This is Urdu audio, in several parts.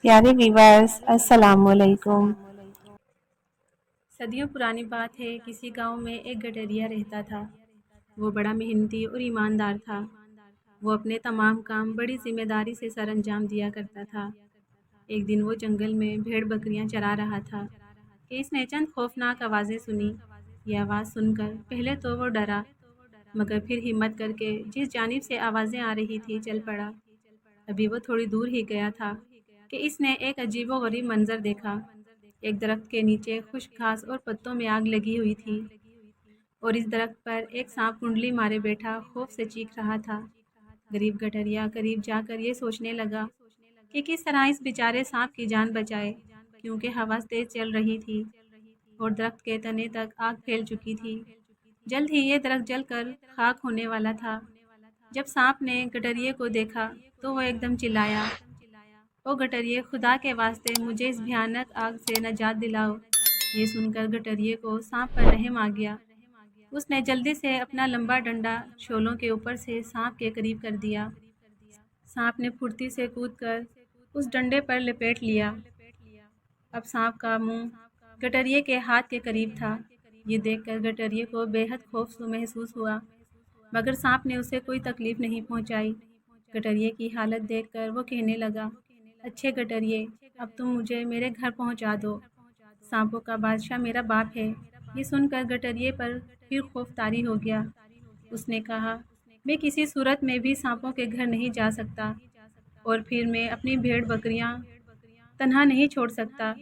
پیارے ویورز السلام علیکم۔ صدیوں پرانی بات ہے، کسی گاؤں میں ایک گٹریا رہتا تھا۔ وہ بڑا محنتی اور ایماندار تھا۔ وہ اپنے تمام کام بڑی ذمہ داری سے سر انجام دیا کرتا تھا۔ ایک دن وہ جنگل میں بھیڑ بکریاں چرا رہا تھا کہ اس نے چند خوفناک آوازیں سنی۔ یہ آواز سن کر پہلے تو وہ ڈرا، مگر پھر ہمت کر کے جس جانب سے آوازیں آ رہی تھی چل پڑا۔ ابھی وہ تھوڑی دور ہی گیا تھا کہ اس نے ایک عجیب و غریب منظر دیکھا۔ ایک درخت کے نیچے خشک گھاس اور پتوں میں آگ لگی ہوئی تھی، اور اس درخت پر ایک سانپ کنڈلی مارے بیٹھا خوف سے چیخ رہا تھا۔ غریب گٹریا قریب جا کر یہ سوچنے لگا کہ کس طرح اس بیچارے سانپ کی جان بچائے، کیونکہ ہوا تیز چل رہی تھی اور درخت کے تنے تک آگ پھیل چکی تھی۔ جلد ہی یہ درخت جل کر خاک ہونے والا تھا۔ جب سانپ نے گٹریے کو دیکھا تو وہ ایک دم چلایا، او گٹریے، خدا کے واسطے مجھے اس بھیانک آگ سے نجات دلاؤ۔ یہ سن کر گٹریے کو سانپ پر رحم آ گیا۔ اس نے جلدی سے اپنا لمبا ڈنڈا شولوں کے اوپر سے سانپ کے قریب کر دیا۔ سانپ نے پھرتی سے کود کر اس ڈنڈے پر لپیٹ لیا۔ اب سانپ کا منہ گٹریے کے ہاتھ کے قریب تھا۔ یہ دیکھ کر گٹریے کو بے حد خوف محسوس ہوا، مگر سانپ نے اسے کوئی تکلیف نہیں پہنچائی۔ گٹریے کی حالت دیکھ کر وہ کہنے لگا، اچھے گٹریے، اب تم مجھے میرے گھر پہنچا دو۔ سانپوں کا بادشاہ میرا باپ ہے۔ یہ سن کر گٹریے پر پھر خوف طاری ہو گیا۔ اس نے کہا، میں کسی صورت میں بھی سانپوں کے گھر نہیں جا سکتا، اور پھر میں اپنی بھیڑ بکریاں تنہا نہیں چھوڑ سکتا۔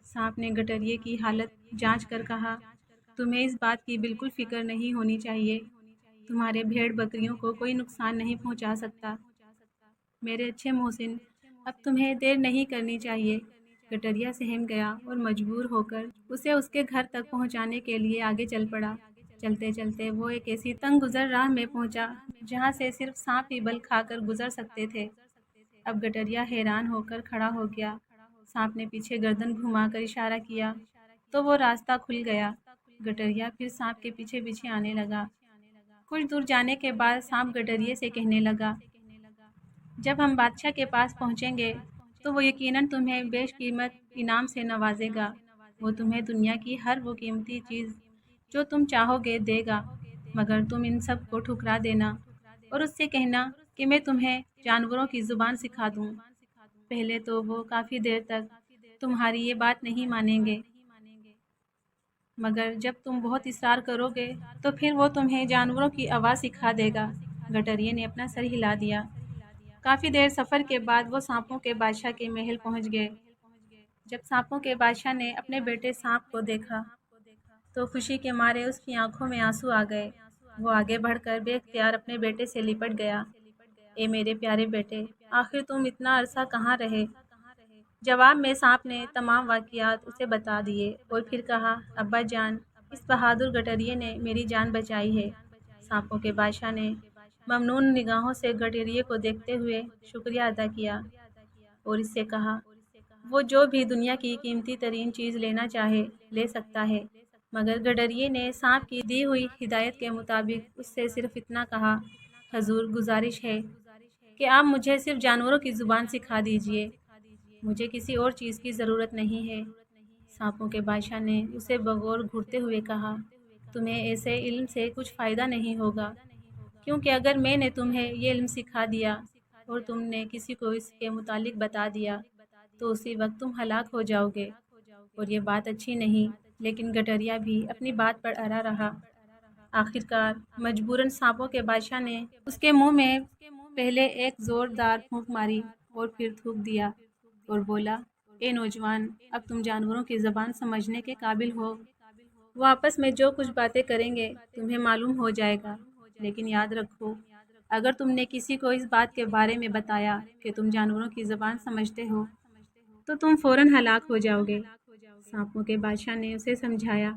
سانپ نے گٹریے کی حالت جانچ کر کہا، تمہیں اس بات کی بالکل فکر نہیں ہونی چاہیے۔ تمہارے بھیڑ بکریوں کو کوئی نقصان نہیں پہنچا سکتا۔ میرے اچھے محسن، اب تمہیں دیر نہیں کرنی چاہیے۔ گٹریا سہم گیا اور مجبور ہو کر اسے اس کے گھر تک پہنچانے کے لیے آگے چل پڑا۔ چلتے چلتے وہ ایک ایسی تنگ گزر راہ میں پہنچا جہاں سے صرف سانپ ہی بل کھا کر گزر سکتے تھے۔ اب گٹریا حیران ہو کر کھڑا ہو گیا۔ سانپ نے پیچھے گردن گھما کر اشارہ کیا تو وہ راستہ کھل گیا۔ گٹریا پھر سانپ کے پیچھے پیچھے آنے لگا۔ کچھ دور جانے کے بعد سانپ گٹریے سے کہنے لگا، جب ہم بادشاہ کے پاس پہنچیں گے تو وہ یقیناً تمہیں بیش قیمت انعام سے نوازے گا۔ وہ تمہیں دنیا کی ہر وہ قیمتی چیز جو تم چاہو گے دے گا، مگر تم ان سب کو ٹھکرا دینا اور اس سے کہنا کہ میں تمہیں جانوروں کی زبان سکھا دوں۔ پہلے تو وہ کافی دیر تک تمہاری یہ بات نہیں مانیں گے، مگر جب تم بہت اصرار کرو گے تو پھر وہ تمہیں جانوروں کی آواز سکھا دے گا۔ گٹریے نے اپنا سر ہلا دیا۔ کافی دیر سفر کے بعد وہ سانپوں کے بادشاہ کے محل پہنچ گئے۔ جب سانپوں کے بادشاہ نے اپنے بیٹے سانپ کو دیکھا تو خوشی کے مارے اس کی آنکھوں میں آنسو آ گئے۔ وہ آگے بڑھ کر بے اختیار اپنے بیٹے سے لپٹ گیا۔ اے میرے پیارے بیٹے، آخر تم اتنا عرصہ کہاں رہے؟ جواب میں سانپ نے تمام واقعات اسے بتا دیے اور پھر کہا، ابا جان، اس بہادر گٹریے نے میری جان بچائی ہے۔ سانپوں کے بادشاہ نے ممنون نگاہوں سے گٹریے کو دیکھتے ہوئے شکریہ ادا کیا اور اس سے کہا، وہ جو بھی دنیا کی قیمتی ترین چیز لینا چاہے لے سکتا ہے، مگر گٹریے نے سانپ کی دی ہوئی ہدایت کے مطابق اس سے صرف اتنا کہا، حضور گزارش ہے کہ آپ مجھے صرف جانوروں کی زبان سکھا دیجیے، مجھے کسی اور چیز کی ضرورت نہیں ہے۔ سانپوں کے بادشاہ نے اسے بغور گھورتے ہوئے کہا، تمہیں ایسے علم سے کچھ فائدہ نہیں ہوگا، کیونکہ اگر میں نے تمہیں یہ علم سکھا دیا اور تم نے کسی کو اس کے متعلق بتا دیا تو اسی وقت تم ہلاک ہو جاؤ گے، اور یہ بات اچھی نہیں۔ لیکن گٹریا بھی اپنی بات پر اڑا رہا۔ آخر کار مجبوراً سانپوں کے بادشاہ نے اس کے منہ میں پہلے ایک زوردار پھونک ماری اور پھر تھوک دیا اور بولا، اے نوجوان، اب تم جانوروں کی زبان سمجھنے کے قابل ہو۔ وہ آپس میں جو کچھ باتیں کریں گے تمہیں معلوم ہو جائے گا، لیکن یاد رکھو، اگر تم نے کسی کو اس بات کے بارے میں بتایا کہ تم جانوروں کی زبان سمجھتے ہو تو تم فوراً ہلاک ہو جاؤ گے۔ سانپوں کے بادشاہ نے اسے سمجھایا۔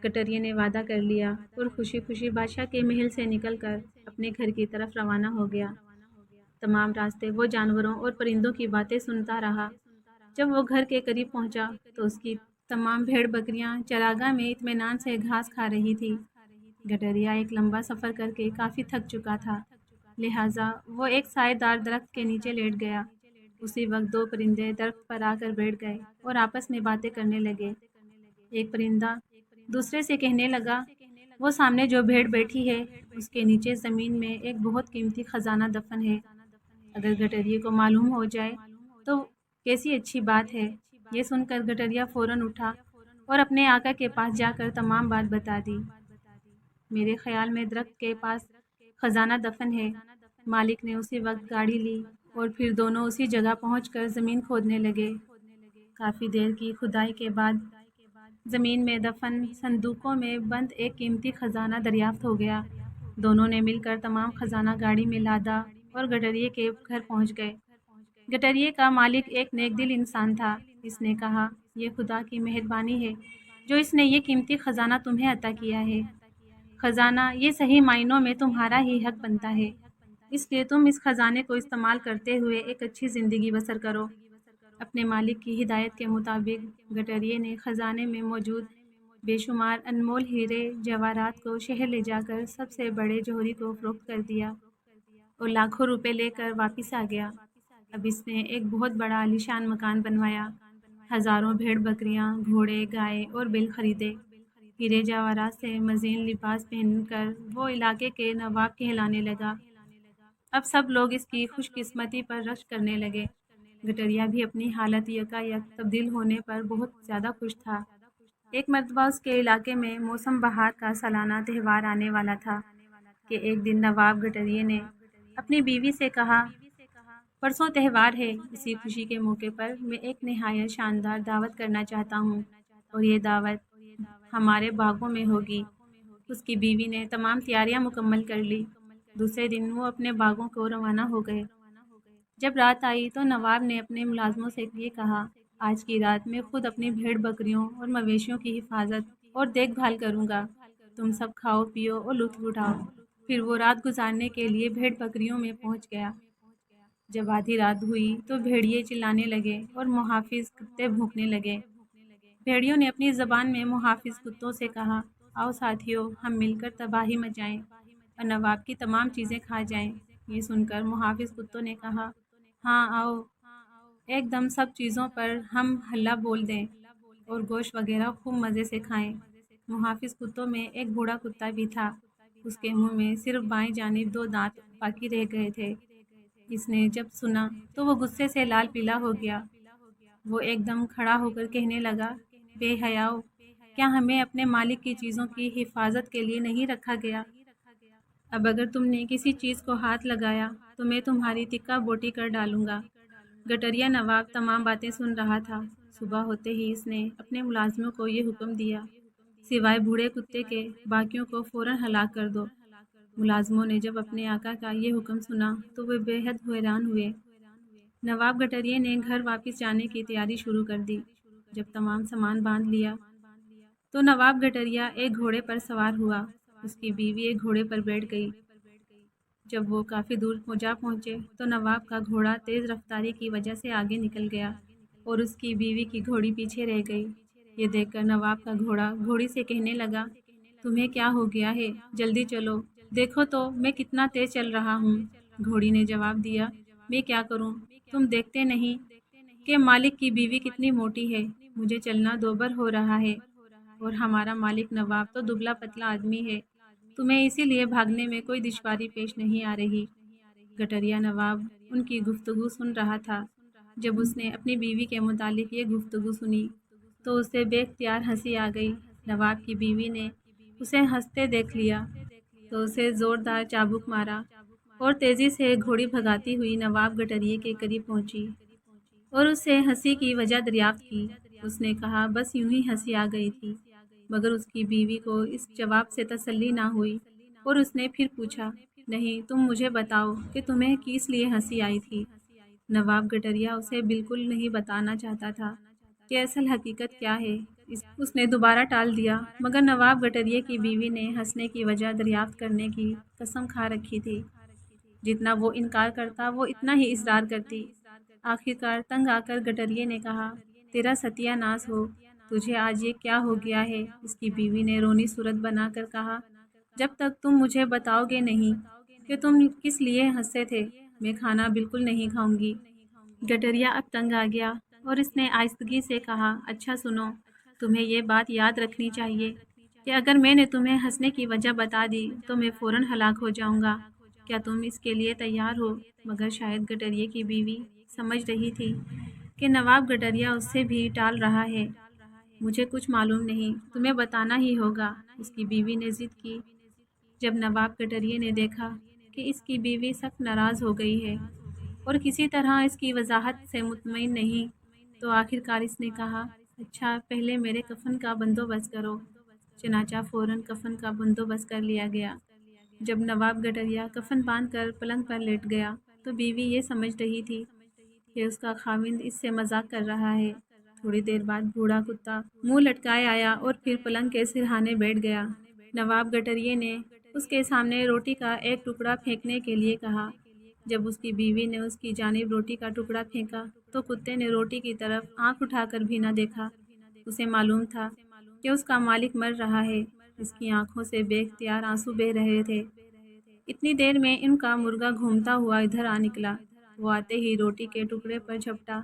گٹریے نے وعدہ کر لیا اور خوشی خوشی بادشاہ کے محل سے نکل کر اپنے گھر کی طرف روانہ ہو گیا۔ تمام راستے وہ جانوروں اور پرندوں کی باتیں سنتا رہا۔ جب وہ گھر کے قریب پہنچا تو اس کی تمام بھیڑ بکریاں چراگاہ میں اطمینان سے گھاس کھا رہی تھی۔ گٹریا ایک لمبا سفر کر کے کافی تھک چکا تھا، لہٰذا وہ ایک سائے دار درخت کے نیچے لیٹ گیا اسی وقت دو پرندے درخت پر آ کر بیٹھ گئے اور آپس میں باتیں کرنے لگے۔ ایک پرندہ دوسرے سے کہنے لگا، وہ سامنے جو بھیڑ بیٹھی ہے اس کے نیچے زمین میں ایک بہت قیمتی خزانہ دفن ہے۔ اگر گٹریے کو معلوم ہو جائے تو کیسی اچھی بات ہے۔ یہ سن کر گٹریا فوراً اٹھا اور اپنے آقا کے پاس جا کر تمام بات بتا دی۔ میرے خیال میں درخت کے پاس خزانہ دفن ہے۔ مالک نے اسی وقت گاڑی لی اور پھر دونوں اسی جگہ پہنچ کر زمین کھودنے لگے۔ کافی دیر کی کھدائی کے بعد زمین میں دفن صندوقوں میں بند ایک قیمتی خزانہ دریافت ہو گیا۔ دونوں نے مل کر تمام خزانہ گاڑی میں لادا اور گٹریے کے گھر پہنچ گئے۔ گٹریے کا مالک ایک نیک دل انسان تھا۔ اس نے کہا، یہ خدا کی مہربانی ہے جو اس نے یہ قیمتی خزانہ تمہیں عطا کیا ہے۔ خزانہ یہ صحیح معنوں میں تمہارا ہی حق بنتا ہے، اس لیے تم اس خزانے کو استعمال کرتے ہوئے ایک اچھی زندگی بسر کرو۔ اپنے مالک کی ہدایت کے مطابق گٹریے نے خزانے میں موجود بے شمار انمول ہیرے جواہرات کو شہر لے جا کر سب سے بڑے جوہری کو فروخت کر دیا اور لاکھوں روپے لے کر واپس آ گیا۔ اب اس نے ایک بہت بڑا عالیشان مکان بنوایا، ہزاروں بھیڑ بکریاں، گھوڑے، گائے اور بیل خریدے۔ ہیرے جواہرات سے مزین لباس پہن کر وہ علاقے کے نواب کہلانے لگا۔ اب سب لوگ اس کی خوش قسمتی پر رشک کرنے لگے۔ گٹریا بھی اپنی حالت یکایک تبدیل ہونے پر بہت زیادہ خوش تھا۔ ایک مرتبہ اس کے علاقے میں موسم بہار کا سالانہ تہوار آنے والا تھا کہ ایک دن نواب گٹریے نے اپنی بیوی سے کہا، پرسوں تہوار ہے، اسی خوشی کے موقع پر میں ایک نہایت شاندار دعوت کرنا چاہتا ہوں اور یہ دعوت ہمارے باغوں میں ہوگی۔ اس کی بیوی نے تمام تیاریاں مکمل کر لی۔ دوسرے دن وہ اپنے باغوں کو روانہ ہو گئے۔ جب رات آئی تو نواب نے اپنے ملازموں سے یہ کہا، آج کی رات میں خود اپنی بھیڑ بکریوں اور مویشیوں کی حفاظت اور دیکھ بھال کروں گا، تم سب کھاؤ پیو اور لطف اٹھاؤ۔ پھر وہ رات گزارنے کے لیے بھیڑ بکریوں میں پہنچ گیا۔ جب آدھی رات ہوئی تو بھیڑیے چلانے لگے اور محافظ کتے بھونکنے لگے۔ بھیڑیوں نے اپنی زبان میں محافظ کتوں سے کہا، آؤ ساتھیو، ہم مل کر تباہی مچائیں اور نواب کی تمام چیزیں کھا جائیں۔ یہ سن کر محافظ کتوں نے کہا، ہاں آؤ، ایک دم سب چیزوں پر ہم ہلہ بول دیں اور گوشت وغیرہ خوب مزے سے کھائیں۔ محافظ کتوں میں ایک بوڑھا کتا بھی تھا۔ اس کے منہ میں صرف بائیں جانب دو دانت باقی رہ گئے تھے۔ اس نے جب سنا تو وہ غصے سے لال پیلا ہو گیا۔ وہ ایک دم کھڑا ہو کر کہنے لگا، بے حیاؤ، کیا ہمیں اپنے مالک کی چیزوں کی حفاظت کے لیے نہیں رکھا گیا؟ اب اگر تم نے کسی چیز کو ہاتھ لگایا تو میں تمہاری تکہ بوٹی کر ڈالوں گا۔ گٹریا نواب تمام باتیں سن رہا تھا۔ صبح ہوتے ہی اس نے اپنے ملازموں کو یہ حکم دیا، سوائے بوڑھے کتے کے باقیوں کو فوراً ہلاک کر دو۔ ملازموں نے جب اپنے آقا کا یہ حکم سنا تو وہ بے حد حیران ہوئے۔ نواب گٹریے نے گھر واپس جانے کی تیاری شروع کر دی۔ جب تمام سامان باندھ لیا تو نواب گٹریا ایک گھوڑے پر سوار ہوا۔ اس کی بیوی ایک گھوڑے پر بیٹھ گئی۔ جب وہ کافی دور جا پہنچے تو نواب کا گھوڑا تیز رفتاری کی وجہ سے آگے نکل گیا اور اس کی بیوی کی گھوڑی پیچھے رہ گئی۔ یہ دیکھ کر نواب کا گھوڑا گھوڑی سے کہنے لگا، تمہیں کیا ہو گیا ہے؟ جلدی چلو، دیکھو تو میں کتنا تیز چل رہا ہوں۔ گھوڑی نے جواب دیا، میں کیا کروں، تم دیکھتے نہیں کہ مالک کی بیوی کتنی موٹی ہے، مجھے چلنا دوبر ہو رہا ہے اور ہمارا مالک نواب تو دبلا پتلا آدمی ہے، تمہیں اسی لیے بھاگنے میں کوئی دشواری پیش نہیں آ رہی۔ گٹریا نواب ان کی گفتگو سن رہا تھا۔ جب اس نے اپنی بیوی کے متعلق یہ گفتگو سنی تو اسے بے اختیار ہنسی آ گئی۔ نواب کی بیوی نے اسے ہنستے دیکھ لیا تو اسے زوردار چابک مارا اور تیزی سے گھوڑی بھگاتی ہوئی نواب گٹریے کے قریب پہنچی اور اس سے ہنسی کی وجہ دریافت کی۔ اس نے کہا، بس یوں ہی ہنسی آ گئی تھی، مگر اس کی بیوی کو اس جواب سے تسلی نہ ہوئی اور اس نے پھر پوچھا، نہیں، تم مجھے بتاؤ کہ تمہیں کس لیے ہنسی آئی تھی۔ نواب گٹریا اسے بالکل نہیں بتانا چاہتا تھا کہ اصل حقیقت کیا ہے۔ اس نے دوبارہ ٹال دیا، مگر نواب گٹریے کی بیوی نے ہنسنے کی وجہ دریافت کرنے کی قسم کھا رکھی تھی۔ جتنا وہ انکار کرتا وہ اتنا ہی اصرار کرتی۔ آخرکار تنگ آ کر گٹریے نے کہا، تیرا ستیہ ناش ہو، تجھے آج یہ کیا ہو گیا ہے؟ اس کی بیوی نے رونی صورت بنا کر کہا، جب تک تم مجھے بتاؤ گے نہیں کہ تم کس لیے ہنسے تھے، میں کھانا بالکل نہیں کھاؤں گی۔ گٹریا اب تنگ آ گیا اور اس نے آہستگی سے کہا، اچھا سنو، تمہیں یہ بات یاد رکھنی چاہیے کہ اگر میں نے تمہیں ہنسنے کی وجہ بتا دی تو میں فوراً ہلاک ہو جاؤں گا۔ کیا تم اس کے لیے تیار ہو؟ مگر شاید گٹریے کی بیوی سمجھ رہی تھی کہ نواب گٹریا اس سے بھی ٹال رہا ہے۔ مجھے کچھ معلوم نہیں، تمہیں بتانا ہی ہوگا، اس کی بیوی نے ضد کی۔ جب نواب گٹریے نے دیکھا کہ اس کی بیوی سخت ناراض ہو گئی ہے اور کسی طرح اس کی وضاحت سے مطمئن نہیں، تو آخر کار اس نے کہا، اچھا پہلے میرے کفن کا بندوبست کرو۔ چنانچہ فوراً کفن کا بندوبست کر لیا گیا۔ جب نواب گٹریا کفن باندھ کر پلنگ پر لیٹ گیا تو بیوی یہ سمجھ رہی تھی کہ اس کا خاوند اس سے مذاق کر رہا ہے۔ تھوڑی دیر بعد بوڑھا کتا منہ لٹکائے آیا اور پھر پلنگ کے سرہانے بیٹھ گیا۔ نواب گٹریے نے اس کے سامنے روٹی کا ایک ٹکڑا پھینکنے کے لیے کہا۔ جب اس کی بیوی نے اس کی جانب روٹی کا ٹکڑا پھینکا تو کتے نے روٹی کی طرف آنکھ اٹھا کر بھی نہ دیکھا۔ اسے معلوم تھا کہ اس کا مالک مر رہا ہے۔ اس کی آنکھوں سے بے اختیار آنسو بہہ رہے تھے۔ اتنی دیر میں ان کا مرغا گھومتا ہوا ادھر آ نکلا۔ وہ آتے ہی روٹی کے ٹکڑے پر جھپٹا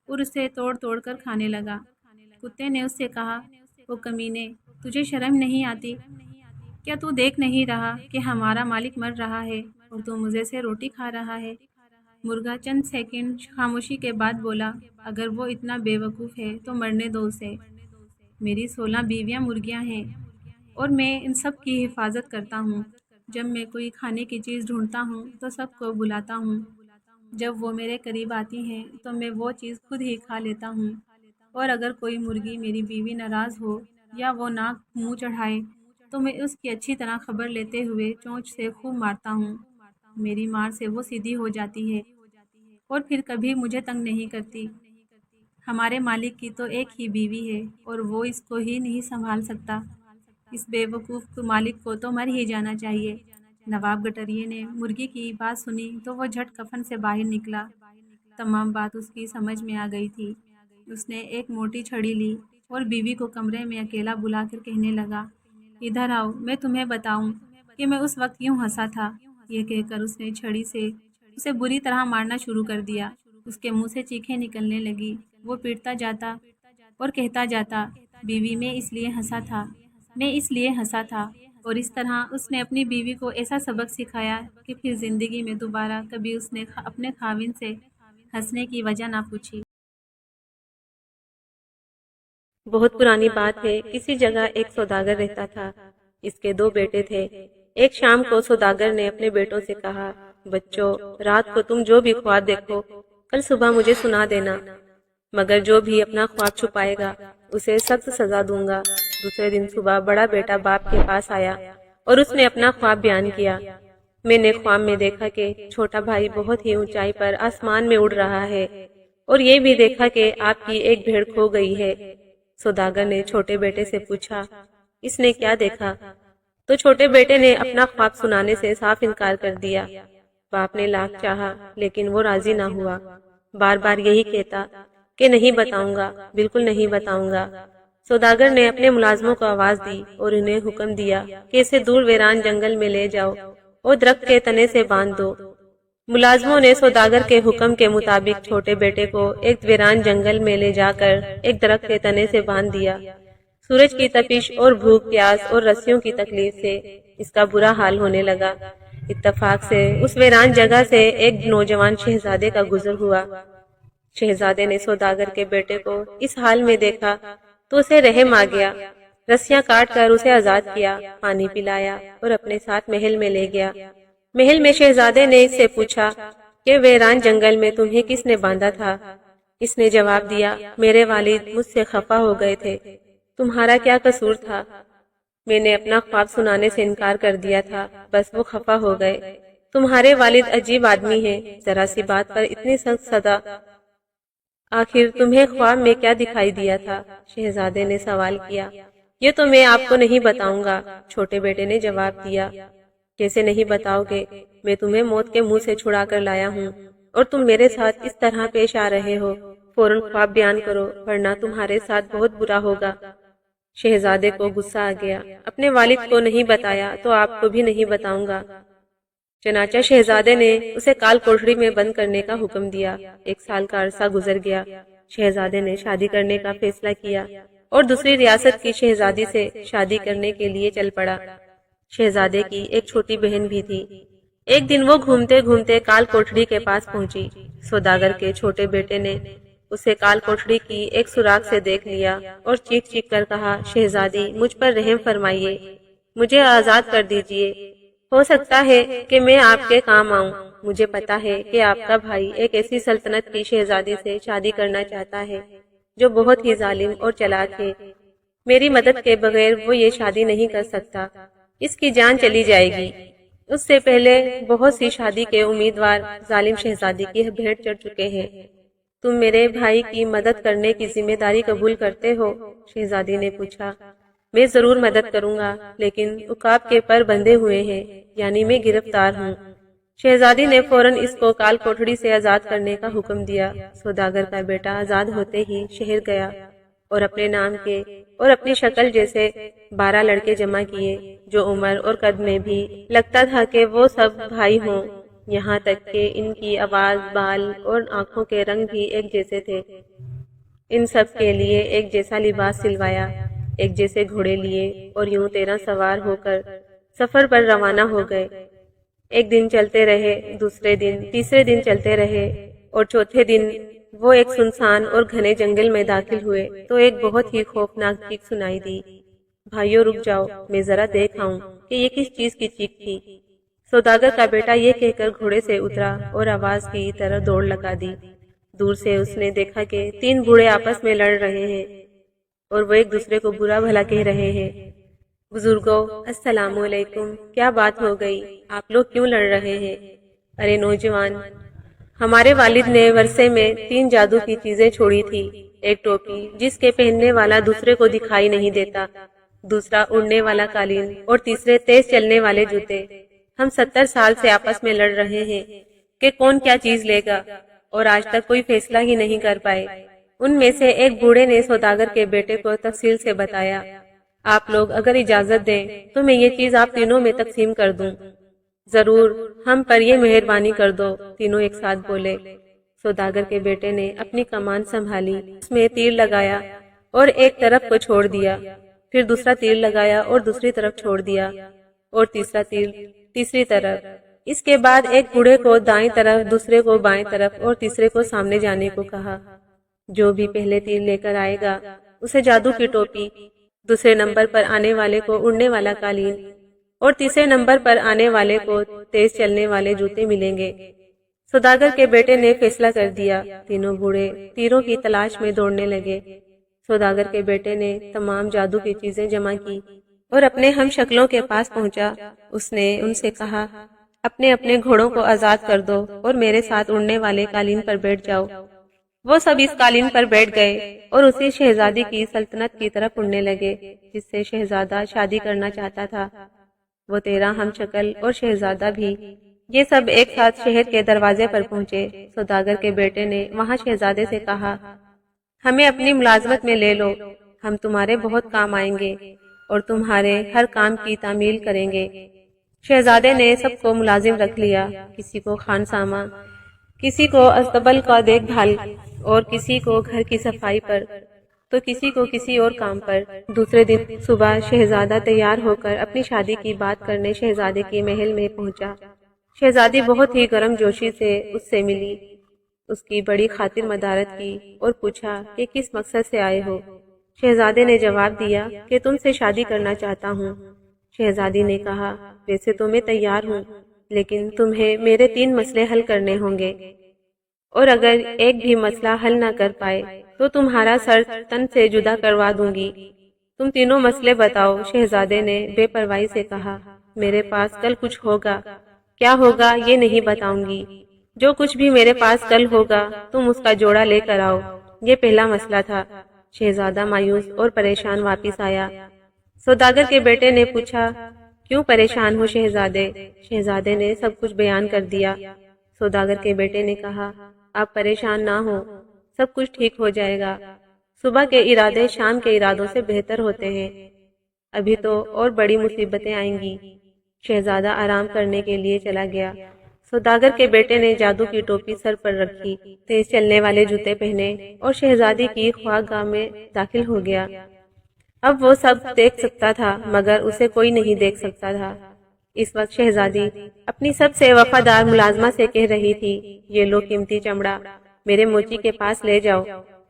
اور اسے توڑ توڑ کر کھانے لگا۔ کتے نے اس سے کہا، او کمینے، تجھے شرم نہیں آتی؟ کیا تو دیکھ نہیں رہا کہ ہمارا مالک مر رہا ہے اور تو مزے سے روٹی کھا رہا ہے؟ مرغا چند سیکنڈ خاموشی کے بعد بولا، اگر وہ اتنا بے وقوف ہے تو مرنے دو اسے۔ میری 16 بیویاں مرغیاں ہیں اور میں ان سب کی حفاظت کرتا ہوں۔ جب میں کوئی کھانے کی چیز ڈھونڈتا ہوں تو سب کو بلاتا ہوں۔ جب وہ میرے قریب آتی ہیں تو میں وہ چیز خود ہی کھا لیتا ہوں، اور اگر کوئی مرغی میری بیوی ناراض ہو یا وہ ناک منہ چڑھائے تو میں اس کی اچھی طرح خبر لیتے ہوئے چونچ سے خوب مارتا ہوں۔ میری مار سے وہ سیدھی ہو جاتی ہے اور پھر کبھی مجھے تنگ نہیں کرتی۔ ہمارے مالک کی تو ایک ہی بیوی ہے اور وہ اس کو ہی نہیں سنبھال سکتا۔ اس بے وقوف مالک کو تو مر ہی جانا چاہیے۔ نواب گٹریے نے مرغی کی بات سنی تو وہ جھٹ کفن سے باہر نکلا۔ تمام بات اس کی سمجھ میں آ گئی تھی۔ اس نے ایک موٹی چھڑی لی اور بیوی کو کمرے میں اکیلا بلا کر کہنے لگا، ادھر آؤ، میں تمہیں بتاؤں کہ میں اس وقت کیوں ہنسا تھا۔ یہ کہہ کر اس نے چھڑی سے اسے بری طرح مارنا شروع کر دیا۔ اس کے منہ سے چیخیں نکلنے لگی۔ وہ پیٹتا جاتا اور کہتا جاتا، بیوی میں اس لیے ہنسا تھا، میں اس لیے ہنسا تھا۔ اور اس طرح اس نے اپنی بیوی کو ایسا سبق سکھایا کہ پھر زندگی میں دوبارہ کبھی اس نے اپنے خاوند سے ہنسنے کی وجہ نہ پوچھی۔ بہت پرانی بات ہے، کسی جگہ ایک سوداگر رہتا تھا۔ اس کے 2 بیٹے تھے۔ ایک شام کو سوداگر نے اپنے بیٹوں سے کہا، بچوں، رات کو تم جو بھی خواب دیکھو کل صبح مجھے سنا دینا، مگر جو بھی اپنا خواب چھپائے گا اسے سخت سزا دوں گا۔ دوسرے دن صبح بڑا بیٹا باپ کے پاس آیا اور اس نے اپنا خواب بیان کیا۔ میں نے خواب میں دیکھا کہ چھوٹا بھائی بہت ہی اونچائی پر آسمان میں اڑ رہا ہے، اور یہ بھی دیکھا کہ آپ کی ایک بھیڑ کھو گئی ہے۔ سوداگر نے چھوٹے بیٹے سے پوچھا، اس نے کیا دیکھا؟ تو چھوٹے بیٹے نے اپنا خواب سنانے سے صاف انکار کر دیا۔ باپ نے لاکھ چاہا لیکن وہ راضی نہ ہوا، بار بار یہی کہتا کہ نہیں بتاؤں گا، بالکل نہیں بتاؤں گا۔ سوداگر نے اپنے ملازموں کو آواز دی اور انہیں حکم دیا کہ اسے دور ویران جنگل میں لے جاؤ اور درخت کے تنے سے باندھ دو۔ ملازموں نے سوداگر کے حکم کے مطابق چھوٹے بیٹے کو ایک ویران جنگل میں لے جا کر ایک درخت کے تنے سے باندھ دیا۔ سورج کی تپش اور بھوک پیاس اور رسیوں کی تکلیف سے اس کا برا حال ہونے لگا۔ اتفاق سے اس ویران جگہ سے ایک نوجوان شہزادے کا گزر ہوا۔ شہزادے نے سوداگر کے بیٹے کو اس حال میں دیکھا تو اسے رحم آ گیا۔ رسیاں کاٹ کر اسے آزاد کیا، پانی پلایا اور اپنے ساتھ محل میں لے گیا۔ محل میں شہزادے نے اس سے پوچھا کہ ویران جنگل میں تمہیں کس نے باندھا تھا؟ اس نے جواب دیا، میرے والد مجھ سے خفا ہو گئے تھے۔ تمہارا کیا قصور تھا؟ میں نے اپنا خواب سنانے سے انکار کر دیا تھا، بس وہ خفا ہو گئے۔ تمہارے والد عجیب آدمی ہیں، ذرا سی بات پر اتنی سخت سزا۔ آخر تمہیں خواب میں کیا دکھائی دیا تھا؟ شہزادے نے سوال کیا۔ یہ تو میں آپ کو نہیں بتاؤں گا، چھوٹے بیٹے نے جواب دیا۔ کیسے نہیں بتاؤ گے؟ میں تمہیں موت کے منہ سے چھڑا کر لایا ہوں اور تم میرے ساتھ اس طرح پیش آ رہے ہو۔ فوراً خواب بیان کرو ورنہ تمہارے ساتھ بہت برا ہوگا۔ شہزادے کو غصہ آ گیا۔ اپنے والد کو نہیں بتایا تو آپ کو بھی نہیں بتاؤں گا۔ چنانچہ شہزادے نے اسے کال کوٹڑی میں بند کرنے کا حکم دیا۔ 1 سال کا عرصہ گزر گیا۔ شہزادے نے شادی کرنے کا فیصلہ کیا اور دوسری ریاست کی شہزادی سے شادی کرنے کے لیے چل پڑا۔ شہزادے کی ایک چھوٹی بہن بھی تھی۔ ایک دن وہ گھومتے گھومتے کال کوٹڑی کے پاس پہنچی۔ سوداگر کے چھوٹے بیٹے نے اسے کال کوٹڑی کی ایک سوراخ سے دیکھ لیا اور چیخ چیخ کر کہا، شہزادی مجھ پر رحم فرمائیے، مجھے آزاد کر دیجیے۔ ہو سکتا ہے کہ میں آپ کے کام آؤں۔ مجھے پتا ہے کہ آپ کا بھائی ایک ایسی سلطنت کی شہزادی سے شادی کرنا چاہتا ہے جو بہت ہی ظالم اور چلاک ہے۔ میری مدد کے بغیر وہ یہ شادی نہیں کر سکتا، اس کی جان چلی جائے گی۔ اس سے پہلے بہت سی شادی کے امیدوار ظالم شہزادی کی بھیٹ چڑھ چکے ہیں۔ تم میرے بھائی کی مدد کرنے کی ذمہ داری قبول کرتے ہو؟ شہزادی نے پوچھا۔ میں ضرور مدد کروں گا، لیکن عقاب کے پر بندھے ہوئے ہیں، یعنی میں گرفتار ہوں۔ شہزادی نے فوراً اس کو کال کوٹڑی سے آزاد کرنے کا حکم دیا۔ سوداگر کا بیٹا آزاد ہوتے ہی شہر گیا اور اپنے نام کے اور اپنی شکل جیسے 12 لڑکے جمع کیے، جو عمر اور قد میں بھی لگتا تھا کہ وہ سب بھائی ہوں، یہاں تک کہ ان کی آواز، بال اور آنکھوں کے رنگ بھی ایک جیسے تھے۔ ان سب کے لیے ایک جیسا لباس سلوایا، ایک جیسے گھوڑے لیے اور یوں 13 سوار ہو کر سفر پر روانہ ہو گئے۔ ایک دن چلتے رہے، دوسرے دن، تیسرے دن چلتے رہے اور چوتھے دن وہ ایک سنسان اور گھنے جنگل میں داخل ہوئے تو ایک بہت ہی خوفناک چیخ سنائی دی۔ بھائیو رک جاؤ، میں ذرا دیکھ آؤں کہ یہ کس چیز کی چیخ تھی۔ سوداگر کا بیٹا یہ کہہ کر گھوڑے سے اترا اور آواز کی طرف دوڑ لگا دی۔ دور سے اس نے دیکھا کہ 3 بوڑھے آپس میں لڑ رہے ہیں اور وہ ایک دوسرے کو برا بھلا کہہ رہے ہیں۔ بزرگوں، السلام علیکم، کیا بات ہو گئی؟ آپ لوگ کیوں لڑ رہے ہیں؟ ارے نوجوان، ہمارے والد نے ورثے میں 3 جادو کی چیزیں چھوڑی تھی، ایک ٹوپی جس کے پہننے والا دوسرے کو دکھائی نہیں دیتا، دوسرا اڑنے والا قالین اور تیسرے تیز چلنے والے جوتے۔ ہم 70 سال سے آپس میں لڑ رہے ہیں کہ کون کیا چیز لے گا، اور آج تک کوئی فیصلہ ہی نہیں کر پائے۔ ان میں سے ایک بوڑھے نے سوداگر کے بیٹے کو تفصیل سے بتایا، آپ لوگ اگر اجازت دیں تو میں یہ چیز آپ تینوں میں تقسیم کر دوں۔ ضرور، ہم پر یہ مہربانی کر دو، تینوں ایک ساتھ بولے۔ سوداگر کے بیٹے نے اپنی کمان سنبھالی، اس میں تیر لگایا اور ایک طرف کو چھوڑ دیا، پھر دوسرا تیر لگایا اور دوسری طرف چھوڑ دیا، اور تیسرا تیر تیسری طرف۔ اس کے بعد ایک بوڑھے کو دائیں طرف، دوسرے کو بائیں طرف اور تیسرے کو سامنے جانے کو کہا۔ جو بھی پہلے تیر لے کر آئے گا اسے جادو کی ٹوپی، دوسرے نمبر پر آنے والے کو اڑنے والا قالین اور تیسرے نمبر پر آنے والے کو تیز چلنے والے جوتے ملیں گے۔ سوداگر کے بیٹے نے فیصلہ کر دیا۔ تینوں بوڑھے تیروں کی تلاش میں دوڑنے لگے۔ سوداگر کے بیٹے نے تمام جادو کی چیزیں جمع کی اور اپنے ہم شکلوں کے پاس پہنچا۔ اس نے ان سے کہا، اپنے اپنے گھوڑوں کو آزاد کر دو اور میرے ساتھ اڑنے والے قالین پر بیٹھ جاؤ۔ وہ سب اس قالین پر بیٹھ گئے اور اسی شہزادی کی سلطنت کی طرف اڑنے لگے جس سے شہزادہ شادی کرنا چاہتا تھا۔ وہ 13 ہم شکل اور شہزادہ بھی، یہ سب ایک ساتھ شہر کے دروازے پر پہنچے۔ سوداگر کے بیٹے نے وہاں شہزادے سے کہا، ہمیں اپنی ملازمت میں لے لو، ہم تمہارے بہت کام آئیں گے اور تمہارے ہر کام کی تعمیل کریں گے۔ شہزادے نے سب کو ملازم رکھ لیا، کسی کو خانسامہ، کسی کو استبل کا دیکھ بھال اور کسی کو گھر کی صفائی پر تو کسی کو کسی اور کام پر۔ دوسرے دن صبح شہزادہ تیار ہو کر اپنی شادی کی بات کرنے شہزادے کی محل میں پہنچا۔ شہزادی بہت ہی گرم جوشی سے اس سے ملی، اس کی بڑی خاطر مدارت کی اور پوچھا کہ کس مقصد سے آئے ہو۔ شہزادے نے جواب دیا کہ تم سے شادی کرنا چاہتا ہوں۔ شہزادی نے کہا، ویسے تو میں تیار ہوں، لیکن تمہیں میرے 3 مسئلے حل کرنے ہوں گے، اور اگر ایک بھی مسئلہ حل نہ کر پائے تو تمہارا سر تن سے جدا کروا دوں گی۔ تم تینوں مسئلے بتاؤ۔ شہزادے نے بے پرواہی سے کہا، میرے پاس کل کچھ ہوگا، کیا ہوگا یہ نہیں بتاؤں گی۔ جو کچھ بھی میرے پاس کل ہوگا تم اس کا جوڑا لے کر آؤ۔ یہ پہلا مسئلہ تھا۔ شہزادہ مایوس اور پریشان واپس آیا۔ سوداگر کے بیٹے نے پوچھا، کیوں پریشان ہو شہزادے؟ شہزادے نے سب کچھ بیان کر دیا۔ سوداگر کے بیٹے نے کہا، آپ پریشان نہ ہو، سب کچھ ٹھیک ہو جائے گا۔ صبح کے ارادے شام کے ارادوں سے بہتر ہوتے ہیں۔ ابھی تو اور بڑی مصیبتیں آئیں گی۔ شہزادہ آرام کرنے کے لیے چلا گیا۔ سوداگر کے بیٹے نے جادو کی ٹوپی سر پر رکھی، تیز چلنے والے جوتے پہنے اور شہزادی کی خواہگاہ میں داخل ہو گیا۔ اب وہ سب دیکھ سکتا تھا مگر اسے کوئی نہیں دیکھ سکتا تھا۔ اس وقت شہزادی اپنی سب سے وفادار ملازمہ سے کہہ رہی تھی، یہ لو قیمتی چمڑا میرے موچی کے پاس لے جاؤ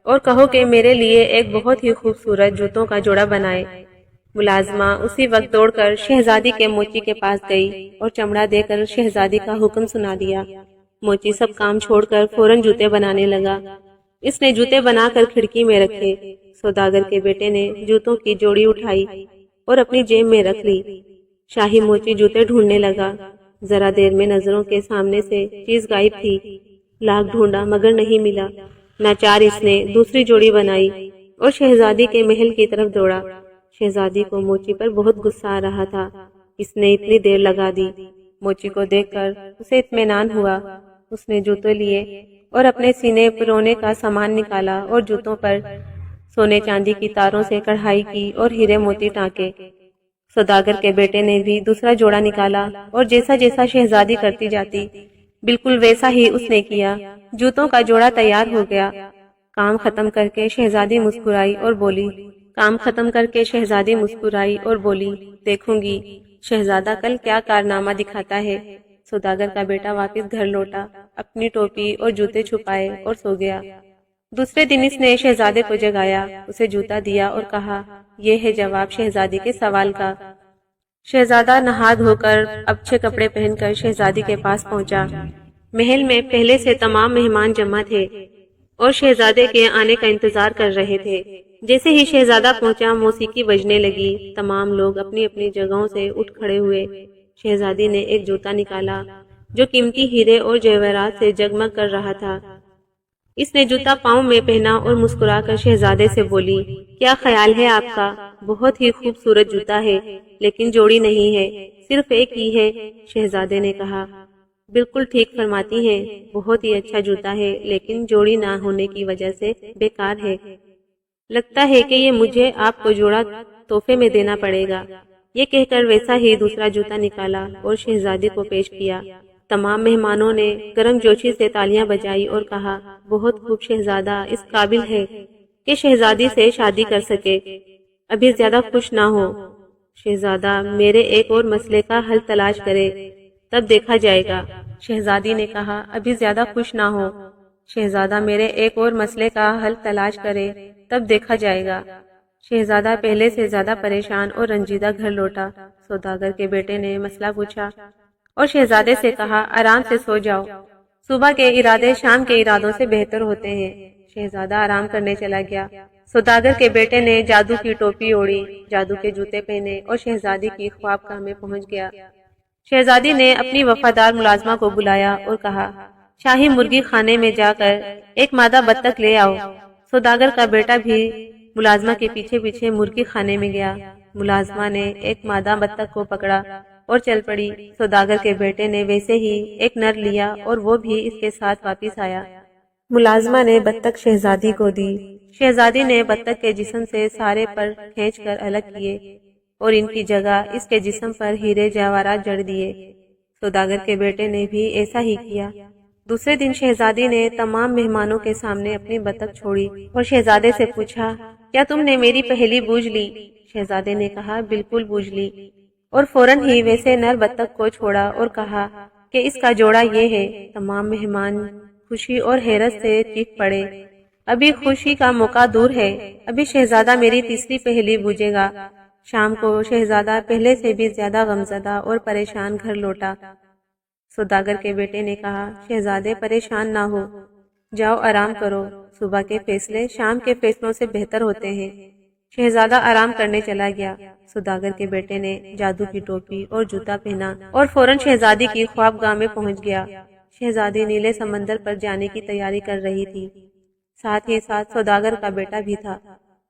اور کہو کہ میرے لیے ایک بہت ہی خوبصورت جوتوں کا جوڑا بنائے۔ ملازمہ اسی وقت دوڑ کر شہزادی کے موچی کے پاس گئی اور چمڑا دے کر شہزادی کا حکم سنا دیا۔ موچی سب کام چھوڑ کر فوراً جوتے بنانے لگا۔ اس نے جوتے بنا کر کھڑکی میں رکھے۔ سوداگر کے بیٹے نے جوتوں کی جوڑی اٹھائی اور اپنی جیب میں رکھ لی۔ شاہی موچی جوتے ڈھونڈنے لگا۔ ذرا دیر میں نظروں کے سامنے سے چیز غائب تھی۔ لاکھ ڈھونڈا مگر نہیں ملا۔ ناچار اس نے دوسری جوڑی بنائی اور شہزادی کے محل کی طرف دوڑا۔ شہزادی کو موچی پر بہت غصہ آ رہا تھا، اس نے اتنی دیر لگا دی۔ موچی کو دیکھ کر اسے اطمینان ہوا۔ اس نے جوتے لیے اور اپنے سینے پرونے کا سامان نکالا اور جوتوں پر سونے چاندی کی تاروں سے کڑھائی کی اور ہیرے موتی ٹانکے۔ سوداگر کے بیٹے نے بھی دوسرا جوڑا نکالا اور جیسا جیسا شہزادی کرتی جاتی بالکل ویسا ہی اس نے کیا۔ جوتوں کا جوڑا تیار ہو گیا۔ کام ختم کر کے شہزادی مسکرائی اور بولی، دیکھوں گی شہزادہ کل کیا کارنامہ دکھاتا ہے۔ سوداگر کا بیٹا واپس گھر لوٹا، اپنی ٹوپی اور جوتے چھپائے اور سو گیا۔ دوسرے دن اس نے شہزادے کو جگایا، اسے جوتا دیا اور کہا، یہ ہے جواب شہزادی کے سوال کا۔ شہزادہ نہا دھو کر اچھے کپڑے پہن کر شہزادی کے پاس پہنچا۔ محل میں پہلے سے تمام مہمان جمع تھے اور شہزادے کے آنے کا انتظار کر رہے تھے۔ جیسے ہی شہزادہ پہنچا موسیقی بجنے لگی، تمام لوگ اپنی اپنی جگہوں سے اٹھ کھڑے ہوئے۔ شہزادی نے ایک جوتا نکالا جو قیمتی ہیرے اور جواہرات سے جگمگ کر رہا تھا۔ اس نے جوتا پاؤں میں پہنا اور مسکرا کر شہزادے سے بولی، کیا خیال ہے آپ کا؟ بہت ہی خوبصورت جوتا ہے لیکن جوڑی نہیں ہے، صرف ایک ہی ہے۔ شہزادے نے کہا، بالکل ٹھیک فرماتی ہیں، بہت ہی اچھا جوتا ہے لیکن جوڑی نہ ہونے کی وجہ سے بیکار ہے۔ لگتا ہے کہ یہ مجھے آپ کو جوڑا تحفے میں دینا پڑے گا۔ یہ کہہ کر ویسا ہی دوسرا جوتا نکالا اور شہزادی کو پیش کیا۔ تمام مہمانوں نے گرم جوشی سے تالیاں بجائی اور کہا، بہت خوب شہزادہ اس قابل ہے کہ شہزادی سے شادی کر سکے، ابھی زیادہ خوش نہ ہو۔ شہزادہ میرے ایک اور مسئلے کا حل تلاش کرے، تب دیکھا جائے گا۔ شہزادی نے کہا، ابھی زیادہ خوش نہ ہو۔ شہزادہ میرے ایک اور مسئلے کا حل تلاش کرے، تب دیکھا جائے گا۔ شہزادہ پہلے سے زیادہ پریشان اور رنجیدہ گھر لوٹا۔ سوداگر کے بیٹے نے مسئلہ پوچھا اور شہزادے سے کہا، آرام سے سو جاؤ، صبح کے ارادے شام کے ارادوں سے بہتر ہوتے ہیں۔ شہزادہ آرام کرنے چلا گیا۔ سوداگر کے بیٹے نے جادو کی ٹوپی اوڑھی، جادو کے جوتے پہنے اور شہزادی کی خوابگاہ میں پہنچ گیا۔ شہزادی نے اپنی وفادار ملازمہ کو بلایا اور کہا، شاہی مرغی خانے میں جا کر ایک مادہ بطخ لے آؤ۔ سوداگر کا بیٹا بھی ملازمہ کے پیچھے پیچھے مرغی خانے میں گیا۔ ملازمہ نے ایک مادہ بطخ کو پکڑا اور چل پڑی۔ سوداگر کے بیٹے نے ویسے ہی ایک نر لیا اور وہ بھی اس کے ساتھ واپس آیا۔ ملازمہ نے بطخ شہزادی کو دی۔ شہزادی نے بطخ کے جسم سے سارے پر کھینچ کر الگ کیے اور ان کی جگہ اس کے جسم پر ہیرے جواہرات جڑ دیے۔ سوداگر کے بیٹے نے بھی ایسا ہی کیا۔ دوسرے دن شہزادی نے تمام مہمانوں کے سامنے اپنی بطخ چھوڑی اور شہزادے سے پوچھا، کیا تم نے میری پہلی بوجھ لی؟ شہزادے نے کہا، بالکل بوجھ لی، اور فوراً ہی ویسے نر بطخ کو چھوڑا اور کہا کہ اس کا جوڑا یہ ہے۔ تمام مہمان خوشی اور حیرت سے چیخ پڑے، ابھی خوشی کا موقع دور ہے، ابھی شہزادہ میری تیسری پہلی بوجھے گا۔ شام کو شہزادہ پہلے سے بھی زیادہ غمزدہ اور پریشان گھر لوٹا۔ سوداگر کے بیٹے نے کہا، شہزادے پریشان نہ ہو، جاؤ آرام کرو، صبح کے فیصلے شام کے فیصلوں سے بہتر ہوتے ہیں۔ شہزادہ آرام کرنے چلا گیا۔ سوداگر کے بیٹے نے جادو کی ٹوپی اور جوتا پہنا اور فوراً شہزادی کی خوابگاہ میں پہنچ گیا۔ شہزادی نیلے سمندر پر جانے کی تیاری کر رہی تھی، ساتھ ہی ساتھ سوداگر کا بیٹا بھی تھا۔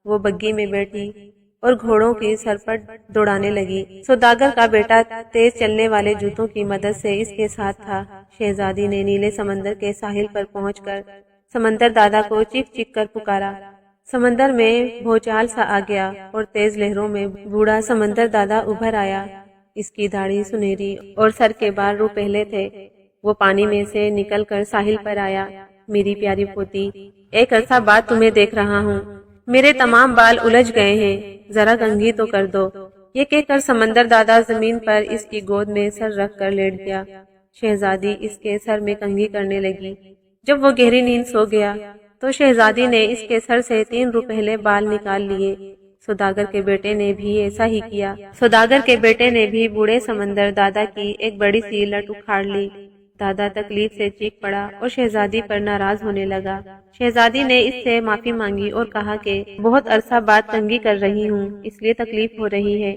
وہ بگی میں بیٹھی اور گھوڑوں کی سرپٹ دوڑانے لگی۔ سوداگر کا بیٹا تیز چلنے والے جوتوں کی مدد سے اس کے ساتھ تھا۔ شہزادی نے نیلے سمندر کے ساحل پر پہنچ کر سمندر دادا کو چیخ چیخ کر پکارا۔ سمندر میں بھوچال سا آ گیا اور تیز لہروں میں بوڑھا سمندر دادا ابھر آیا۔ اس کی داڑھی سنہری اور سر کے بال روپہلے تھے۔ وہ پانی میں سے نکل کر ساحل پر آیا۔ میری پیاری پوتی، ایک عرصہ بعد تمہیں دیکھ رہا ہوں، میرے تمام بال الجھ گئے ہیں، ذرا کنگھی تو کر دو۔ یہ کہہ کر سمندر دادا زمین پر اس کی گود میں سر رکھ کر لیٹ گیا۔ شہزادی اس کے سر میں کنگھی کرنے لگی۔ جب وہ گہری نیند سو گیا تو شہزادی نے اس کے سر سے 3 روپہلے بال نکال لیے۔ سوداگر کے بیٹے نے بھی ایسا ہی کیا۔ سوداگر کے بیٹے نے بھی بوڑھے سمندر دادا کی ایک بڑی سی لٹ اکھاڑ لی۔ دادا تکلیف سے چیخ پڑا اور شہزادی پر ناراض ہونے لگا۔ شہزادی نے اس سے معافی مانگی اور کہا کہ بہت عرصہ بعد کنگھی کر رہی ہوں، اس لیے تکلیف ہو رہی ہے۔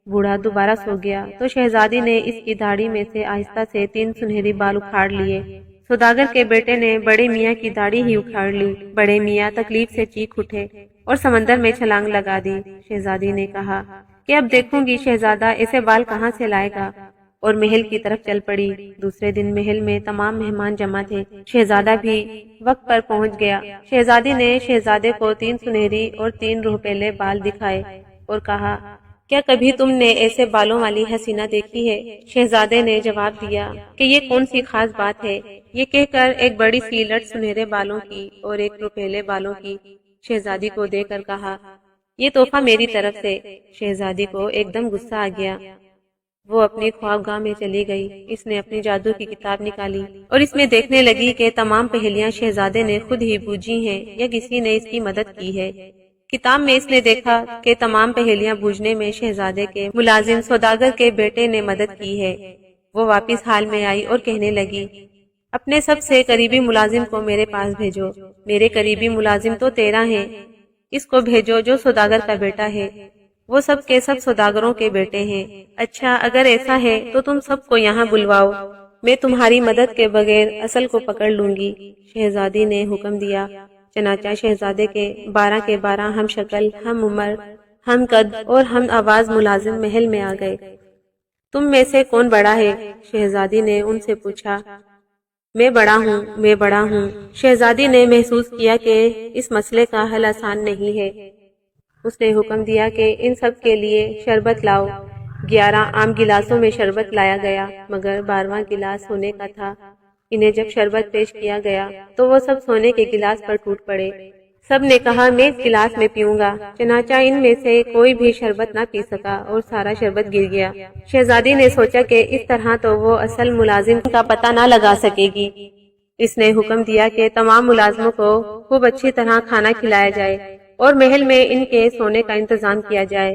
بوڑھا دوبارہ سو گیا تو شہزادی نے اس کی داڑھی میں سے آہستہ سے 3 سنہری بال اکھاڑ لیے۔ سوداگر کے بیٹے نے بڑے میاں کی داڑھی ہی اکھاڑ لی۔ بڑے میاں تکلیف سے چیخ اٹھے اور سمندر میں چھلانگ لگا دی۔ شہزادی نے کہا کہ اب دیکھوں گی شہزادہ ایسے بال کہاں سے لائے گا، اور محل کی طرف چل پڑی۔ دوسرے دن محل میں تمام مہمان جمع تھے۔ شہزادہ بھی وقت پر پہنچ گیا۔ شہزادی نے شہزادے کو 3 سنہری اور 3 روپہلے بال دکھائے اور کہا، کیا کبھی تم نے ایسے بالوں والی حسینہ دیکھی ہے؟ شہزادے نے جواب دیا کہ یہ کون سی خاص بات ہے؟ یہ کہہ کر ایک بڑی سی لٹ سنہرے بالوں کی اور 1 روپہلے بالوں کی شہزادی کو دے کر کہا، یہ تحفہ میری طرف سے۔ شہزادی کو ایک دم غصہ آ گیا۔ وہ اپنی خوابگاہ میں چلی گئی۔ اس نے اپنی جادو کی کتاب نکالی اور اس میں دیکھنے لگی کہ تمام پہیلیاں شہزادے نے خود ہی بوجھی ہیں یا کسی نے اس کی مدد کی ہے۔ کتاب میں اس نے دیکھا کہ تمام پہیلیاں بوجھنے میں شہزادے کے ملازم سوداگر کے بیٹے نے مدد کی ہے۔ وہ واپس حال میں آئی اور کہنے لگی، اپنے سب سے قریبی ملازم کو میرے پاس بھیجو۔ میرے قریبی ملازم تو 13 ہیں، اس کو بھیجو جو سوداگر کا بیٹا ہے۔ وہ سب کے سب سوداگروں کے بیٹے ہیں۔ اچھا، اگر ایسا ہے تو تم سب کو یہاں بلواؤ، میں تمہاری مدد کے بغیر اصل کو پکڑ لوں گی۔ شہزادی نے حکم دیا۔ چنانچہ شہزادے کے 12 کے 12 ہم شکل، ہم عمر، ہم قد اور ہم آواز ملازم محل میں آ گئے۔ تم میں سے کون بڑا ہے؟ شہزادی نے ان سے پوچھا۔ میں بڑا ہوں، میں بڑا ہوں۔ شہزادی نے محسوس کیا کہ اس مسئلے کا حل آسان نہیں ہے۔ اس نے حکم دیا کہ ان سب کے لیے شربت لاؤ۔ 11 عام گلاسوں میں شربت لایا گیا، مگر 12واں گلاس سونے کا تھا۔ انہیں جب شربت پیش کیا گیا تو وہ سب سونے کے گلاس پر ٹوٹ پڑے۔ سب نے کہا، میں اس گلاس میں پیوں گا۔ چنانچہ ان میں سے کوئی بھی شربت نہ پی سکا اور سارا شربت گر گیا۔ شہزادی نے سوچا کہ اس طرح تو وہ اصل ملازم کا پتہ نہ لگا سکے گی۔ اس نے حکم دیا کہ تمام ملازموں کو خوب اچھی طرح کھانا کھلایا جائے اور محل میں ان کے سونے کا انتظام کیا جائے۔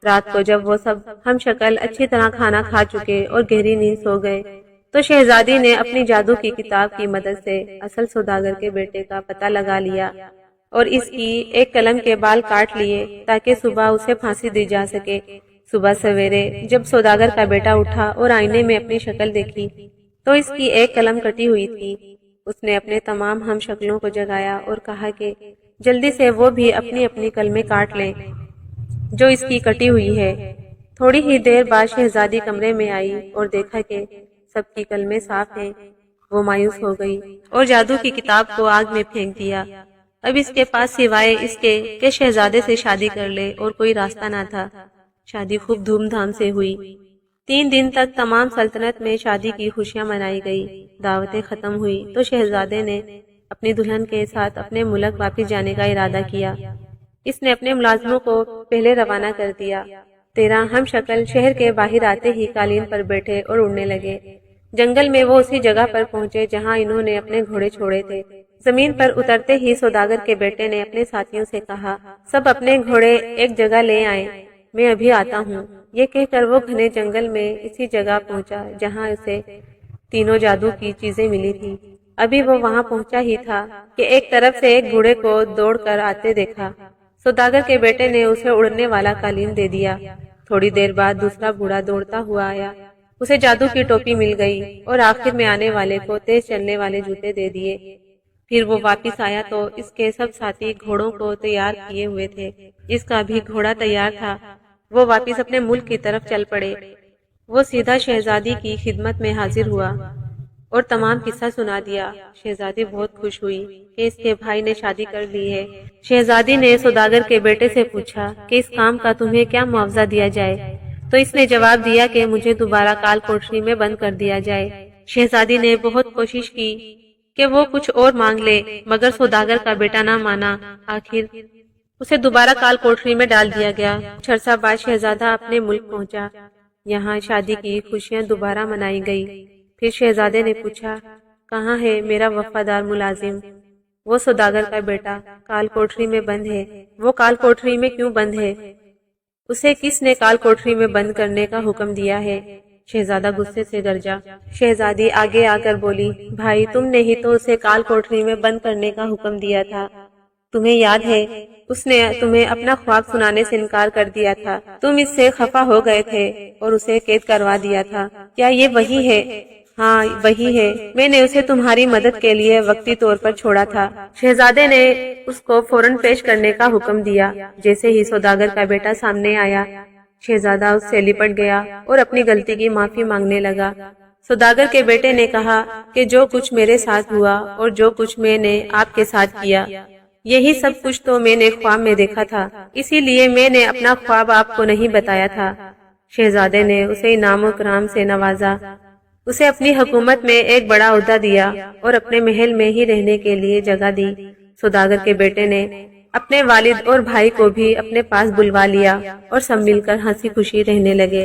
رات کو جب وہ سب ہم شکل اچھی طرح کھانا کھا چکے اور گہری نیند سو گئے تو شہزادی نے اپنی جادو کی کتاب کی مدد سے اصل سوداگر کے بیٹے کا پتہ لگا لیا اور اس کی ایک قلم کے بال کاٹ لیے تاکہ صبح اسے پھانسی دی جا سکے۔ صبح سویرے جب سوداگر کا بیٹا اٹھا اور آئینے میں اپنی شکل دیکھی تو اس کی ایک قلم کٹی ہوئی تھی۔ اس نے اپنے تمام ہم شکلوں کو جگایا اور کہا کہ جلدی سے وہ بھی اپنی اپنی قلمیں کاٹ لیں جو اس کی کٹی ہوئی ہے۔ تھوڑی ہی دیر بعد شہزادی کمرے میں آئی اور دیکھا کہ سب کی قلمیں صاف ہیں۔ وہ مایوس ہو گئی اور جادو کی کتاب کو آگ میں پھینک دیا۔ اب اس کے پاس سوائے اس کے کہ شہزادے سے شادی کر لے اور کوئی راستہ نہ تھا۔ شادی خوب دھوم دھام سے ہوئی۔ 3 دن تک تمام سلطنت میں شادی کی خوشیاں منائی گئی۔ دعوتیں ختم ہوئی تو شہزادے نے اپنی دلہن کے ساتھ اپنے ملک واپس جانے کا ارادہ کیا۔ اس نے اپنے ملازموں کو پہلے روانہ کر دیا۔ 13 ہم شکل شہر کے باہر آتے ہی قالین پر بیٹھے اور اڑنے لگے۔ جنگل میں وہ اسی جگہ پر پہنچے جہاں انہوں نے اپنے گھوڑے چھوڑے تھے۔ زمین پر اترتے ہی سوداگر کے بیٹے نے اپنے ساتھیوں سے کہا، سب اپنے گھوڑے ایک جگہ لے آئیں، میں ابھی آتا ہوں۔ یہ کہہ کر وہ گھنے جنگل میں اسی جگہ پہنچا جہاں اسے تینوں جادو کی چیزیں ملی تھی۔ ابھی وہ وہاں پہنچا ہی تھا کہ ایک طرف سے ایک گھوڑے کو دوڑ کر آتے دیکھا۔ سوداگر کے بیٹے نے اسے اڑنے والا قالین دے دیا۔ تھوڑی دیر بعد دوسرا بوڑھا دوڑتا ہوا آیا۔ اسے جادو کی ٹوپی مل گئی اور آخر میں آنے والے کو تیز چلنے والے جوتے دے دیے۔ پھر وہ واپس آیا تو اس کے سب ساتھی گھوڑوں کو تیار کیے ہوئے تھے۔ اس کا بھی گھوڑا تیار تھا۔ وہ واپس اپنے ملک کی طرف چل پڑے۔ وہ سیدھا شہزادی کی خدمت میں حاضر ہوا اور تمام قصہ سنا دیا۔ شہزادی بہت خوش ہوئی کہ اس کے بھائی نے شادی کر لی ہے۔ شہزادی نے سوداگر کے بیٹے سے پوچھا کہ اس کام کا تمہیں کیا معاوضہ دیا جائے۔ تو اس نے جواب دیا کہ مجھے دوبارہ کال کوٹری میں بند کر دیا جائے۔ شہزادی نے بہت کوشش کی کہ وہ کچھ اور مانگ لے، مگر سوداگر کا بیٹا نہ مانا۔ آخر اسے دوبارہ کال کوٹری میں ڈال دیا گیا۔ کچھ عرصہ بعد شہزادہ اپنے ملک پہنچا۔ یہاں شادی کی خوشیاں دوبارہ منائی گئی۔ پھر شہزادے نے پوچھا، کہاں ہے میرا وفادار ملازم؟ وہ سوداگر کا بیٹا کال کوٹری میں بند ہے۔ وہ کال کوٹری میں کیوں بند ہے؟ اسے کس نے کال کوٹری میں بند کرنے کا حکم دیا ہے؟ شہزادہ غصے سے گرجا۔ شہزادی آگے آ کر بولی، بھائی تم نے ہی تو اسے کال کوٹری میں بند کرنے کا حکم دیا تھا۔ تمہیں یاد ہے اس نے تمہیں اپنا خواب سنانے سے انکار کر دیا تھا۔ تم اس سے خفا ہو گئے تھے اور اسے قید کروا دیا تھا۔ کیا یہ وہی ہے؟ ہاں وہی ہے، میں نے اسے تمہاری مدد کے لیے وقتی طور پر چھوڑا تھا۔ شہزادے نے اس کو فوراً پیش کرنے کا حکم دیا۔ جیسے ہی سوداگر کا بیٹا سامنے آیا، شہزادہ اس سے لپٹ گیا اور اپنی غلطی کی معافی مانگنے لگا۔ سوداگر کے بیٹے نے کہا کہ جو کچھ میرے ساتھ ہوا اور جو کچھ میں نے آپ کے ساتھ کیا، یہی سب کچھ تو میں نے خواب میں دیکھا تھا، اسی لیے میں نے اپنا خواب آپ کو نہیں بتایا تھا۔ شہزادے نے اسے انعام و کرام سے نوازا، اسے اپنی حکومت میں ایک بڑا عہدہ دیا اور اپنے محل میں ہی رہنے کے لیے جگہ دی۔ سوداگر کے بیٹے نے اپنے والد اور بھائی کو بھی اپنے پاس بلوا لیا اور سب مل کر ہنسی خوشی رہنے لگے۔